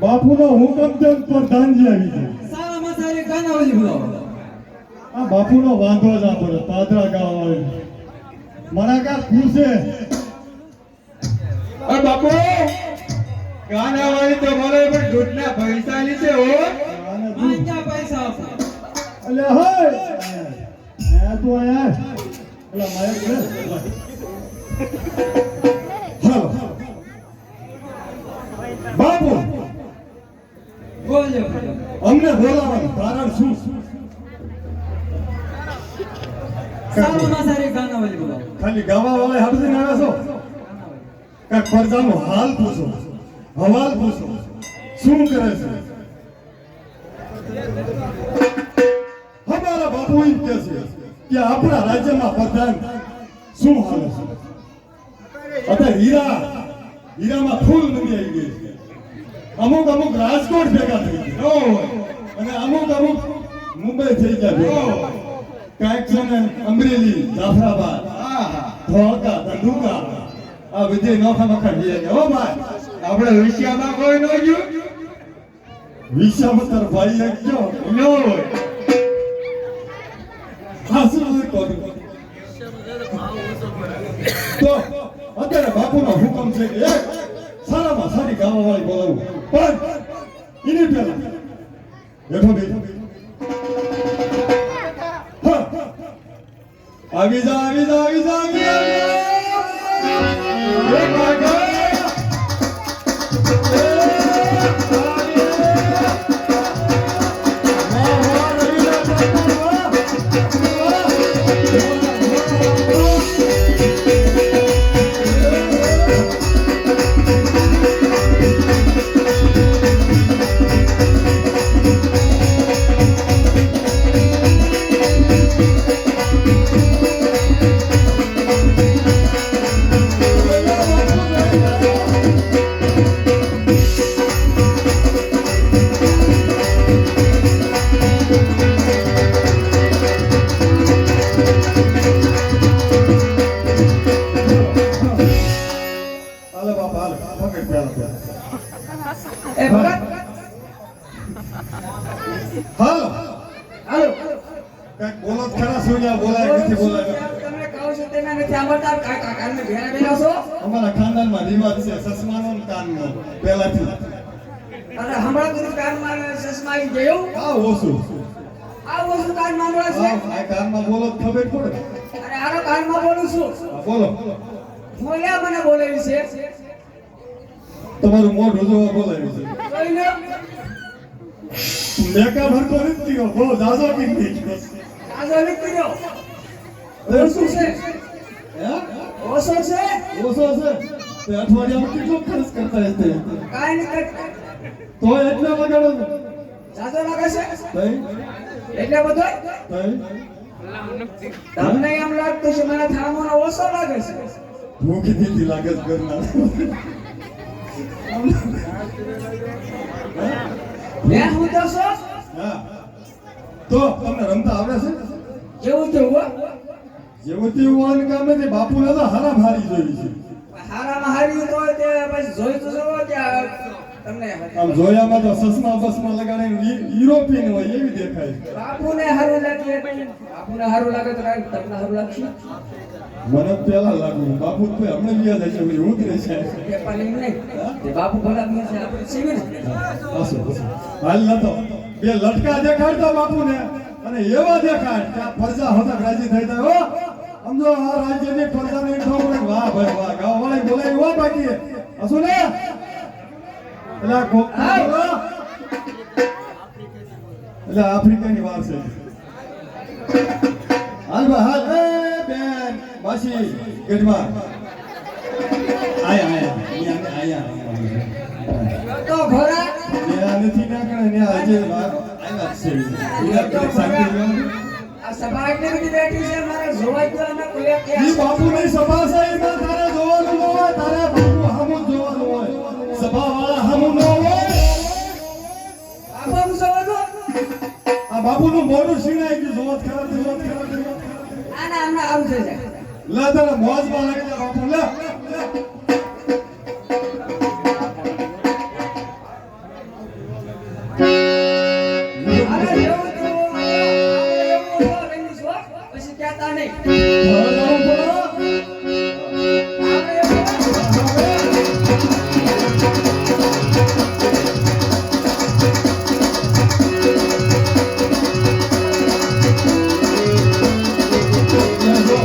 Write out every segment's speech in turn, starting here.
બાપુનો હુકમ છે પ્રધાનજી આવી છે. સારામાં સારી ગાનાવાળી બોલાવો. આ બાપુનો વાંધો જ આ પડે પાદરા ગાવાવાળી મારા કા પૂછે અ બાપુ ગાનાવાળી તો મળે પણ દૂધના પૈસા લીધે હો. માંજા પૈસા આપો. અલે હય આ તો આયા અલા મારે કે હાલો બાપુ બોલો અમને બોલાવવાનું કારણ શું? સારામાં સારી ગાનાવાળી બોલાવો. ખાલી ગાવા વાળા હાડું આવ્યા છો કાંઈક પડદાનો હાલ પૂછો હવાલ પૂછો શું કરે છે? અમારા બાપુ એમ કહે છે કે આપણા રાજ્યમાં પ્રધાન શું હાલે છે? અત્યારે હીરામાં ફૂલ મંડી આવી ગઈ છે. અમુક રાજકોટ ભેગા થઈ ગયા. મુંબઈ થઈ ગયા ઓહ. કાંઈક છે ને અમરેલી જાફરાબાદ આહા. ધોળકા ધંધુકા આ બધી નોખા નોખા ગયા હો ભાઈ આપણે વિષયમાં કોઈ ન ગયું વિશ્વામિત્ર ભાઈ એક ગયો ન હોય હાસુ કરું તો અત્યારે બાપુનો હુકમ છે કે એક સારામાં સારી ગાવાવાળી બોલાવું પણ એની પહેલા બેઠો બેઠો હા. આવી જા આવી જા આવી જા આવી જા એ ભાગા એ ભગત હાલો હાલો કઈક બોલો જ ખરા સોનિયા બોલાય નથી બોલાય તમને કહું છું તમે નથી સાંભળતા કાકાને ઘેરા બેઠા છો અમારા ખાનદાનમાં રિવાજ છે સસમાનો ને કાનનો પહેલાથી અને હમણાં બધું કાનમાં ચશ્મા આવી ગયો આ ઓછું આ વસ્તુ કાનમાં મળે છે આ કાનમાં બોલો તો ખબર પડે અને આનો કાનમાં બોલું છું હા, બોલો બોલ્યા મને બોલાવી છે તમારું મોઢું જોવા બોલાયું છે જોઈને મેકા ભરતો નથી થયો બહુ જાજો કીધી આજો નીકળ્યો ઓછું છે હે ઓછો છે ઓછો છે તે અઠવાડિયામાં કેટલો ખર્ચ કરતા હશે કાંઈ નહીં કરતા તો એટલે વગાડો છો. જાજો લાગે છે તઈ એટલે બધો તઈ તમને એમ લાગતું છે મને થામોનો ઓછો લાગે છે ભૂખી દીધી લાગે છે ઘરના મેં હું તો છો હા તો તમને રમતા આવડે છે જેવું તેવું જેવું તેવું હોય ને કામ નથી બાપુને તો હારા ભારી જોઈ છે હારામાં હાર્યું તો તે પછી જોઈ તો જવો કે તમને આમ જોયામાં તો સસમા બસમાં લગાડીને યુરોપિયન હોય એવી દેખાય બાપુને હારું લાગે બાપુને હારું લાગે તો કાંઈ તમને હારું લાગશે મને પેલા લાગુ બાપુ તો હમણાં ગયા જાય છે પછી ઉતરે છે કે પાણી નહીં તે બાપુ ભલા બી છે આપણે સીવી ને હસો હાલ નતો બે લટકા દેખાડતા બાપુને અને એવા દેખાડ કે આ પ્રજા હોતા રાજી થઈ જાય હો સમજો આ રાજ્યની પ્રજાની ઠોકર વાહ ભાઈ વાહ ગાવ વાળી બોલાય હો બાકી હસો ને એટલે કોક એટલે આફ્રિકાની વાર છે હાલ બા હાલ એ બેન બાસી ગઢમાં આયા તો ઘોડા ત્યાં નથી ના કરે ને આજે આવ્યા છે એના પર શાંતિ રહેવાનું. આ સભા એટલી બધી બેઠી છે મારે જોવાય તો અમે કોઈ એક ઈ બાપુની સભા છે એમાં તારે જોવાનું ન હોય તારે બાપુ હામું જ જોવાનું હોય સભા વાળા હામું ન હોય બાપુ જોવાનું આ બાપુનું મોઢું છીણાઈ ગયું જોત ખરા આના હમણાં આવું થઈ જાય લે તારા મોજમાં લાગી જા બાપુ લે અરે જેવું તેવું આપણે એવું રહીશું હો. પછી કહેતા નહીં ભણવાનું ભણો. આપણે એવું લે જો.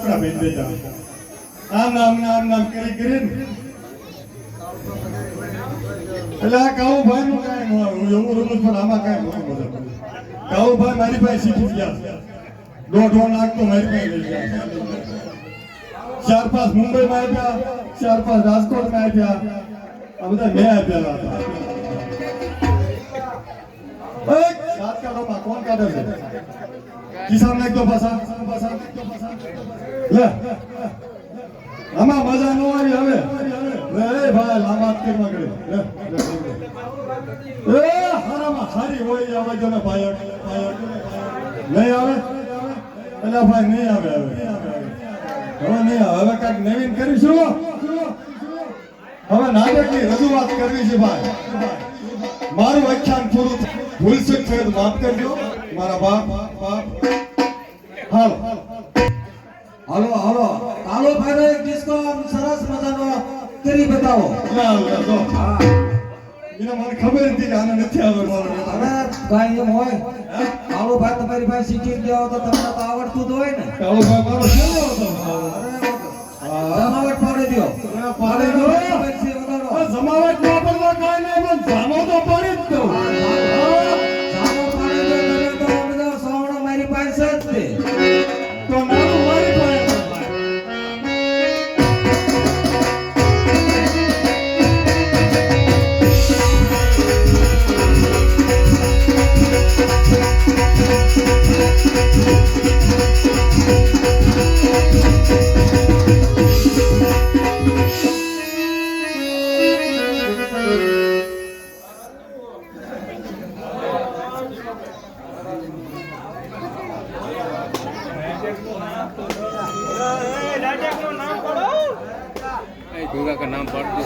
ટુકડા ભેજ દેતા આમ નામ કરી કરીને એટલે આ કાળુભાઈ નું કાંઈ ન હોય. હું એવું રમું પણ આમાં કાંઈ નહોતું બધું. કાળુભાઈ મારી પાસે શીખી ગયા. દોઢો નાખતો મારી પાસે લઈ ગયા. 4-5 મુંબઈમાં આપ્યા, 4-5 રાજકોટમાં આપ્યા. આ બધા મેં આપેલા હતા. દાંત કાઢોમાં કોણ કાઢે છે? કિસાન નાખતો પાછા લે આમાં મજા ન આવી હવે. લે એ ભાઈ લાંબા કરવા કરે લે એ હારામાં હારી હોય આવે જો ને પાયક નહીં આવે એટલે ભાઈ નહીં આવે હવે નહીં આવે. હવે કાંઈક નવીન કરીશું. હવે નાટકની રજૂઆત કરવી છે ભાઈ. મારું વ્યાખ્યાન પૂરું ભૂલશે તો માફ કરજો મારા બાપ. હાલો હાલો ભાઈનો એક ડિસ્કો સરસ મજાનો કરી બતાવો. ના એને મને ખબર હતી કે આને નથી આવે મારો અરે ભાઈ એમ હોય હાલો ભાઈ તમારી પાસે શીખી ગયા હો તો તમને તો આવડતું જ હોય ને. કાળો ભાઈ મારો કેવો હતો? જમાવટ પાડી દ્યો. પાડી દો. જમાવટ ના પડવા કાંઈ નહીં પણ જામો તો પાડી જ દો. જામો પાડી દ્યો તો સમજો સોવણો મારી પાસે જ છે. તો નાનું મારી પાસે गुगा का नाम पढ़ दो.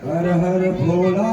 हर हर भोला